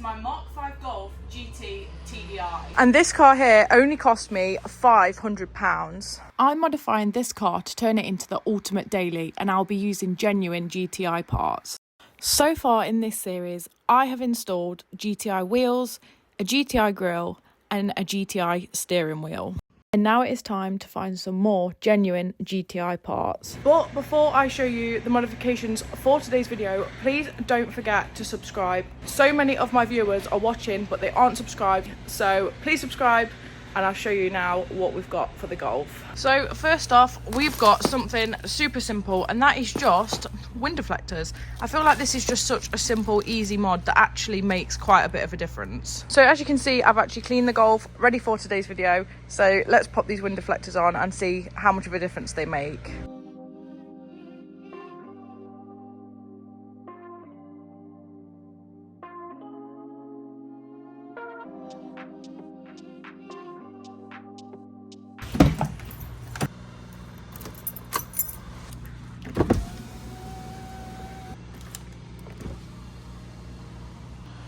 my Mark 5 Golf GT TDI. And this car here only cost me £500. I'm modifying this car to turn it into the ultimate daily, and I'll be using genuine GTI parts. So far in this series, I have installed GTI wheels, a GTI grille, and a GTI steering wheel. And now it is time to find some more genuine GTI parts. But before I show you the modifications for today's video, please don't forget to subscribe. So many of my viewers are watching, but they aren't subscribed. So please subscribe, and I'll show you now what we've got for the Golf. So first off, we've got something super simple, and that is just wind deflectors. I feel like this is just such a simple, easy mod that actually makes quite a bit of a difference. So as you can see, I've actually cleaned the Golf, ready for today's video. So let's pop these wind deflectors on and see how much of a difference they make.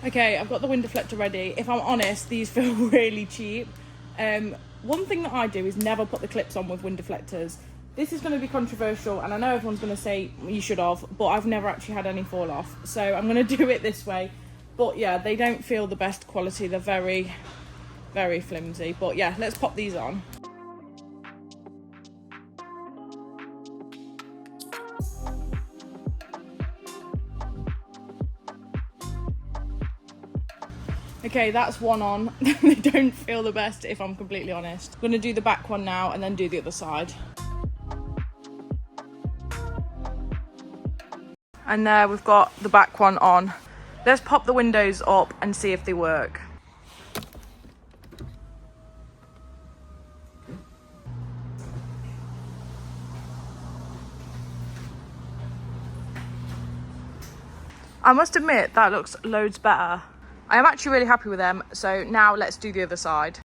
Okay, I've got the wind deflector ready. If I'm honest, these feel really cheap. One thing that I do is never put the clips on with wind deflectors. This is going to be controversial, and I know everyone's going to say you should have, but I've never actually had any fall off. So I'm going to do it this way. But yeah, they don't feel the best quality. They're very, very flimsy. But yeah, let's pop these on. Okay, that's one on. They don't feel the best, if I'm completely honest. I'm gonna do the back one now and then do the other side. And there we've got the back one on. Let's pop the windows up and see if they work. I must admit, that looks loads better. I am actually really happy with them, so now let's do the other side.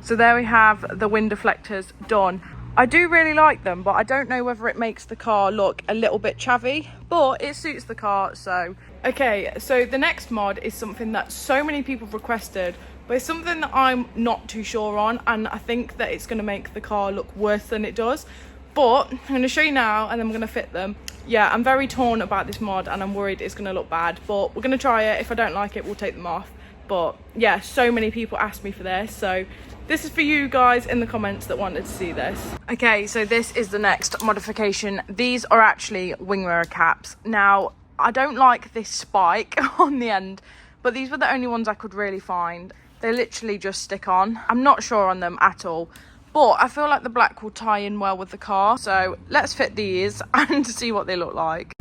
So there we have the wind deflectors done. I do really like them, but I don't know whether it makes the car look a little bit chavvy, but it suits the car, so. Okay, so the next mod is something that so many people have requested, but it's something that I'm not too sure on, and I think that it's gonna make the car look worse than it does. But I'm gonna show you now, and then I'm gonna fit them. Yeah, I'm very torn about this mod, and I'm worried it's gonna look bad, but we're gonna try it. If I don't like it, we'll take them off. But yeah, so many people asked me for this, so this is for you guys in the comments that wanted to see this. Okay, so this is the next modification. These are actually wing mirror caps. Now, I don't like this spike on the end, but these were the only ones I could really find. They literally just stick on. I'm not sure on them at all, but I feel like the black will tie in well with the car. So let's fit these and see what they look like.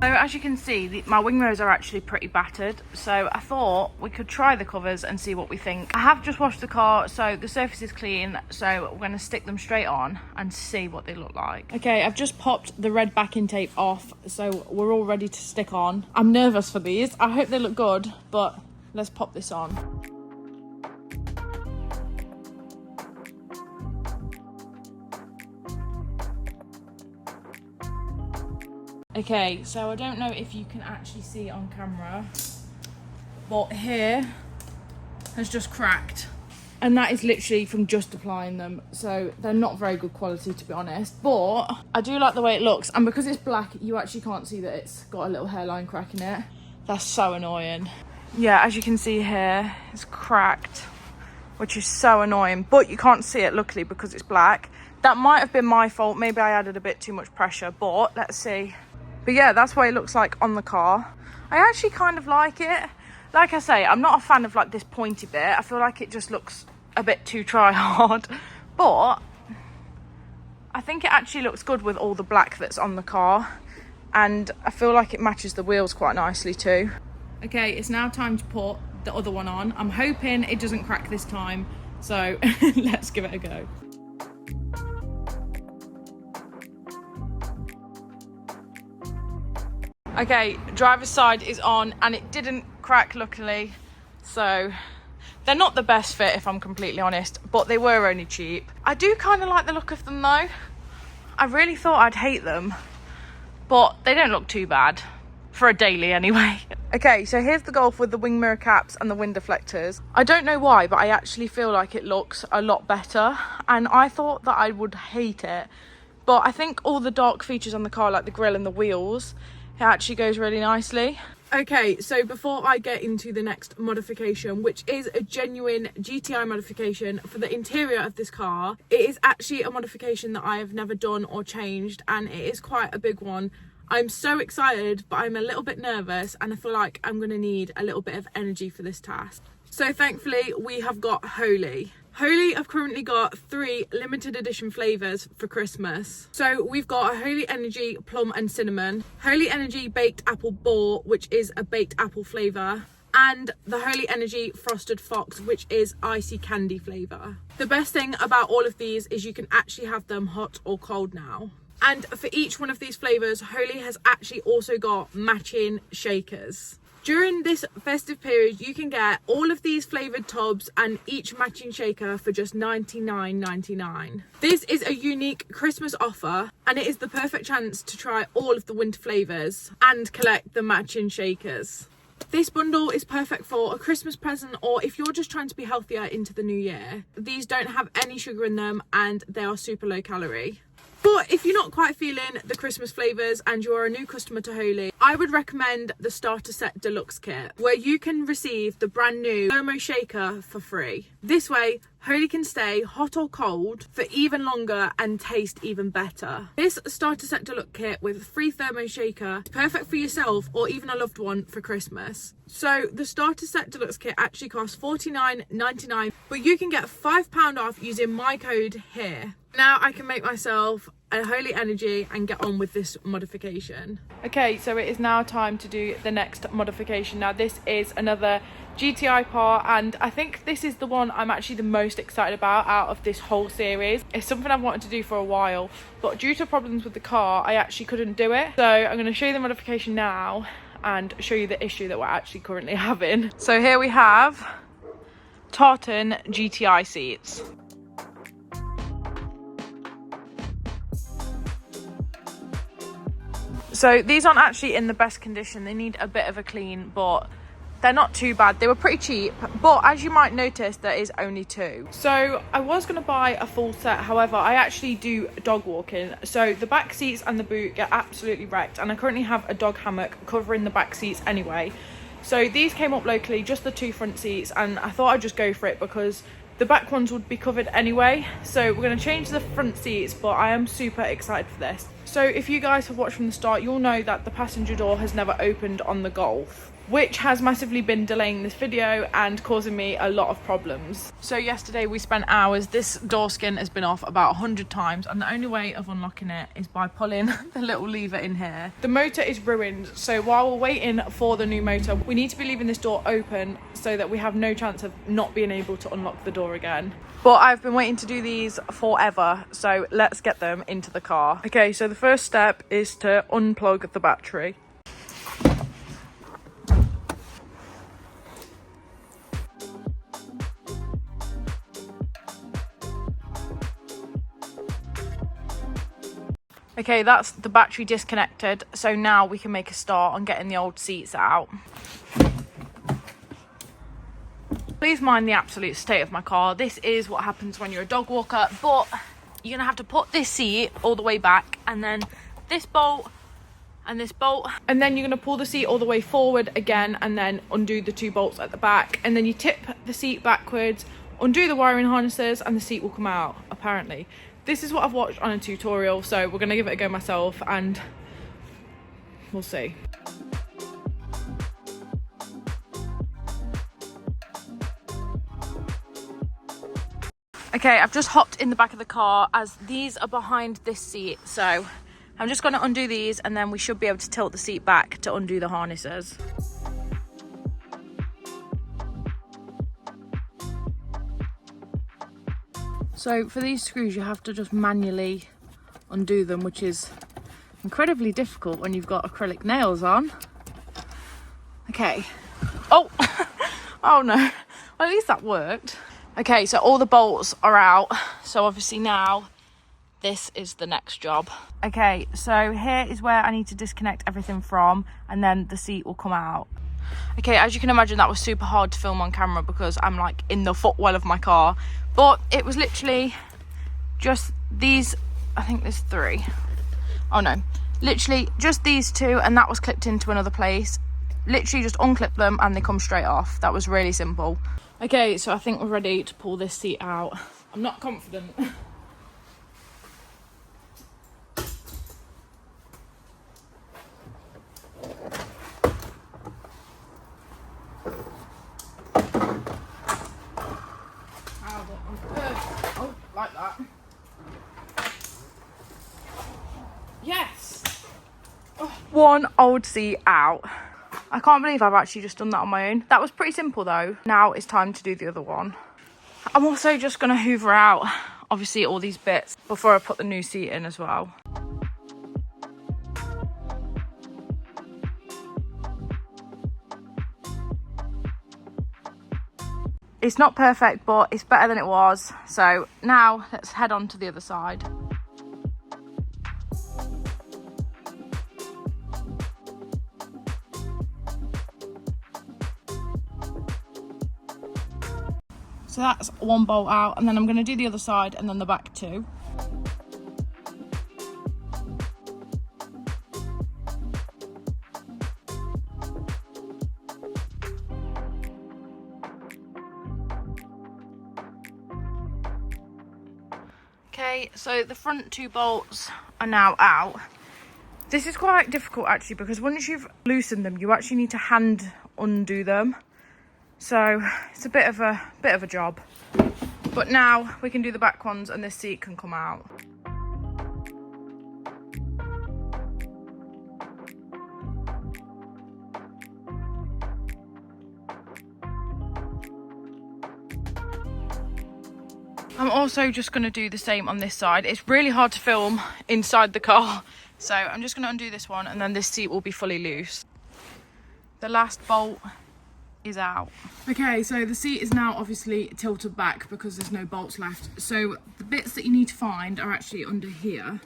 So as you can see, my wing mirrors are actually pretty battered, so I thought we could try the covers and see what we think. I have just washed the car, so the surface is clean, so we're going to stick them straight on and see what they look like. Okay, I've just popped the red backing tape off, so we're all ready to stick on. I'm nervous for these. I hope they look good, but let's pop this on. Okay, so I don't know if you can actually see on camera, but here has just cracked, and that is literally from just applying them, so they're not very good quality, to be honest, but I do like the way it looks, and because it's black you actually can't see that it's got a little hairline crack in it. That's so annoying. Yeah, as you can see here, it's cracked, which is so annoying, but you can't see it luckily because it's black. That might have been my fault, maybe I added a bit too much pressure, but let's see. But yeah, that's what it looks like on the car. I actually kind of like it. Like I say, I'm not a fan of like this pointy bit. I feel like it just looks a bit too try hard. But I think it actually looks good with all the black that's on the car. And I feel like it matches the wheels quite nicely too. Okay, it's now time to put the other one on. I'm hoping it doesn't crack this time, so let's give it a go. Okay, driver's side is on and it didn't crack, luckily. So they're not the best fit, if I'm completely honest, but they were only cheap. I do kind of like the look of them though. I really thought I'd hate them, but they don't look too bad for a daily anyway. Okay, so here's the Golf with the wing mirror caps and the wind deflectors. I don't know why, but I actually feel like it looks a lot better, and I thought that I would hate it, but I think all the dark features on the car, like the grille and the wheels, it actually goes really nicely. Okay, so before I get into the next modification, which is a genuine GTI modification for the interior of this car, it is actually a modification that I have never done or changed, and it is quite a big one. I'm so excited, but I'm a little bit nervous, and I feel like I'm going to need a little bit of energy for this task. So thankfully, we have got Holy. Holy have currently got 3 limited edition flavours for Christmas. So we've got a Holy Energy Plum and Cinnamon, Holy Energy Baked Apple Boar, which is a baked apple flavour, and the Holy Energy Frosted Fox, which is icy candy flavour. The best thing about all of these is you can actually have them hot or cold now. And for each one of these flavours, Holy has actually also got matching shakers. During this festive period, you can get all of these flavoured tubs and each matching shaker for just $99.99. This is a unique Christmas offer, and it is the perfect chance to try all of the winter flavours and collect the matching shakers. This bundle is perfect for a Christmas present, or if you're just trying to be healthier into the new year. These don't have any sugar in them and they are super low calorie. But if you're not quite feeling the Christmas flavours and you're a new customer to Holy, I would recommend the Starter Set Deluxe Kit, where you can receive the brand new thermo shaker for free. This way, Holy can stay hot or cold for even longer and taste even better. This Starter Set Deluxe Kit with free thermo shaker is perfect for yourself or even a loved one for Christmas. So the Starter Set Deluxe Kit actually costs $49.99, but you can get £5 off using my code here. Now I can make myself a Holy Energy and get on with this modification. Okay, so it is now time to do the next modification. Now this is another GTI part, and I think this is the one I'm actually the most excited about out of this whole series. It's something I've wanted to do for a while, but due to problems with the car, I actually couldn't do it. So I'm going to show you the modification now and show you the issue that we're actually currently having. So here we have tartan GTI seats. So these aren't actually in the best condition. They need a bit of a clean, but they're not too bad. They were pretty cheap, but as you might notice, there is only 2. So I was going to buy a full set. However, I actually do dog walking. So the back seats and the boot get absolutely wrecked. And I currently have a dog hammock covering the back seats anyway. So these came up locally, just the 2 front seats. And I thought I'd just go for it because the back ones would be covered anyway. So we're going to change the front seats, but I am super excited for this. So if you guys have watched from the start, you'll know that the passenger door has never opened on the Golf, which has massively been delaying this video and causing me a lot of problems. So yesterday we spent hours. This door skin has been off about 100 times, and the only way of unlocking it is by pulling the little lever in here. The motor is ruined, so while we're waiting for the new motor, we need to be leaving this door open so that we have no chance of not being able to unlock the door again. But I've been waiting to do these forever, so let's get them into the car. Okay, so the first step is to unplug the battery. Okay, that's the battery disconnected, so now we can make a start on getting the old seats out. Please mind the absolute state of my car. This is what happens when you're a dog walker, but you're gonna have to put this seat all the way back, and then this bolt and this bolt, and then you're gonna pull the seat all the way forward again, and then undo the 2 bolts at the back, and then you tip the seat backwards, undo the wiring harnesses, and the seat will come out, apparently. This is what I've watched on a tutorial, so we're gonna give it a go myself and we'll see. Okay, I've just hopped in the back of the car as these are behind this seat, so I'm just going to undo these and then we should be able to tilt the seat back to undo the harnesses. So for these screws, you have to just manually undo them, which is incredibly difficult when you've got acrylic nails on. Okay. Oh, oh no. Well, at least that worked. Okay, so all the bolts are out. So obviously now this is the next job. Okay, so here is where I need to disconnect everything from, and then the seat will come out. Okay, as you can imagine, that was super hard to film on camera because I'm like in the footwell of my car. But it was literally just these, I think there's 3. Oh no, literally just these 2, and that was clipped into another place. Literally just unclip them and they come straight off. That was really simple. Okay, so I think we're ready to pull this seat out. I'm not confident. Oh, like that. Yes! Oh. One old seat out. I can't believe I've actually just done that on my own. That was pretty simple though. Now it's time to do the other one. I'm also just going to hoover out, obviously, all these bits before I put the new seat in as well. It's not perfect, but it's better than it was. So now let's head on to the other side. So that's one bolt out, and then I'm going to do the other side and then the back too. Okay, so the front 2 bolts are now out. This is quite difficult actually, because once you've loosened them, you actually need to hand undo them. So it's a bit of a job. But now we can do the back ones and this seat can come out. I'm also just going to do the same on this side. It's really hard to film inside the car. So I'm just going to undo this one, and then this seat will be fully loose. The last bolt is out. Okay, so the seat is now obviously tilted back because there's no bolts left. So the bits that you need to find are actually under here.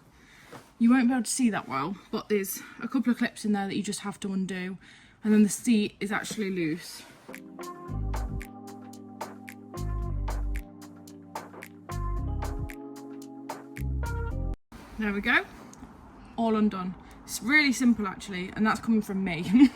You won't be able to see that well, but there's a couple of clips in there that you just have to undo. And then the seat is actually loose. There we go, all undone. It's really simple actually, and that's coming from me.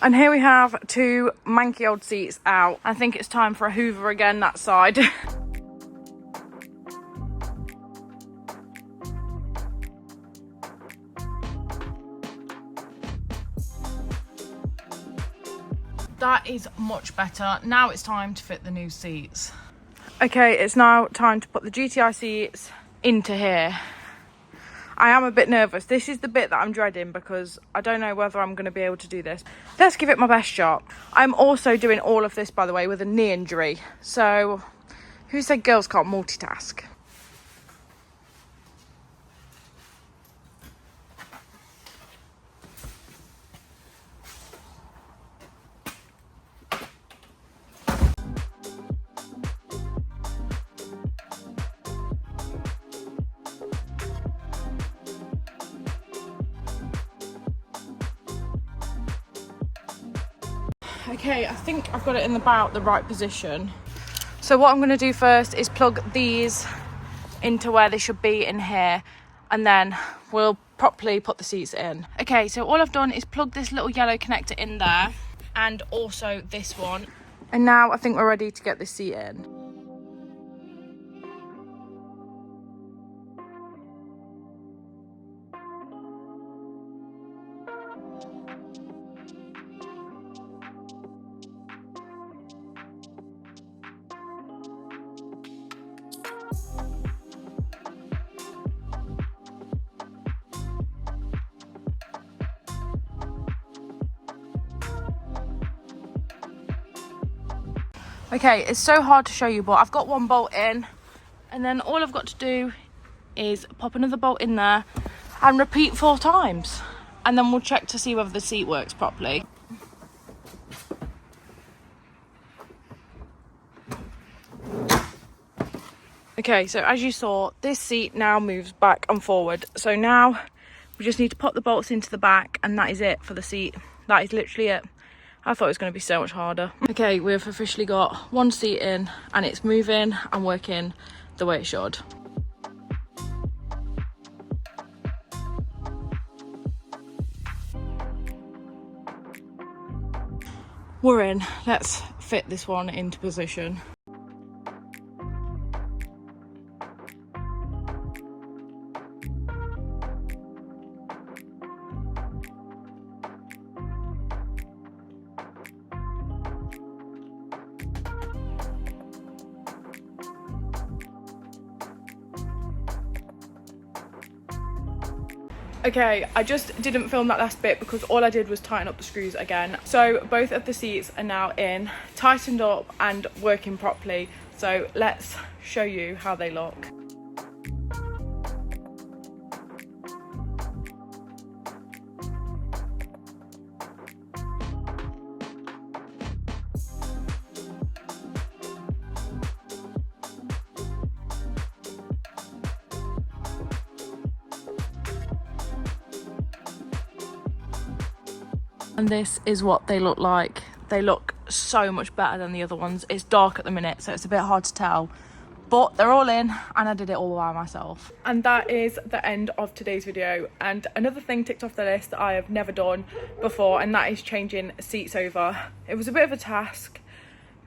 And here we have 2 manky old seats out. I think it's time for a hoover again that side. That is much better. Now it's time to fit the new seats. Okay, it's now time to put the GTI seats into here. I am a bit nervous. This is the bit that I'm dreading because I don't know whether I'm going to be able to do this. Let's give it my best shot. I'm also doing all of this, by the way, with a knee injury. So, who said girls can't multitask? Okay, I think I've got it in about the right position. So what I'm going to do first is plug these into where they should be in here, and then we'll properly put the seats in. Okay, so all I've done is plug this little yellow connector in there, and also this one. And now I think we're ready to get this seat in. Okay, it's so hard to show you, but I've got one bolt in, and then all I've got to do is pop another bolt in there and repeat 4 times, and then we'll check to see whether the seat works properly. Okay, so as you saw, this seat now moves back and forward. So now we just need to pop the bolts into the back, and that is it for the seat. That is literally it. I thought it was going to be so much harder. Okay, we've officially got one seat in, and it's moving and working the way it should. We're in. Let's fit this one into position. Okay, I just didn't film that last bit because all I did was tighten up the screws again. So both of the seats are now in, tightened up and working properly. So let's show you how they look. And this is what they look like. They look so much better than the other ones. It's dark at the minute, so it's a bit hard to tell. But they're all in, and I did it all by myself. And that is the end of today's video. And another thing ticked off the list that I have never done before, and that is changing seats over. It was a bit of a task,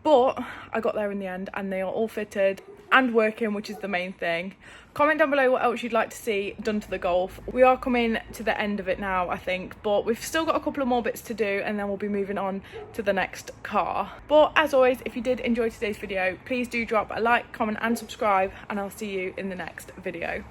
but I got there in the end, and they are all fitted and working, which is the main thing. Comment down below what else you'd like to see done to the Golf. We are coming to the end of it now, I think, but we've still got a couple of more bits to do, and then we'll be moving on to the next car. But as always, if you did enjoy today's video, please do drop a like, comment and subscribe, and I'll see you in the next video.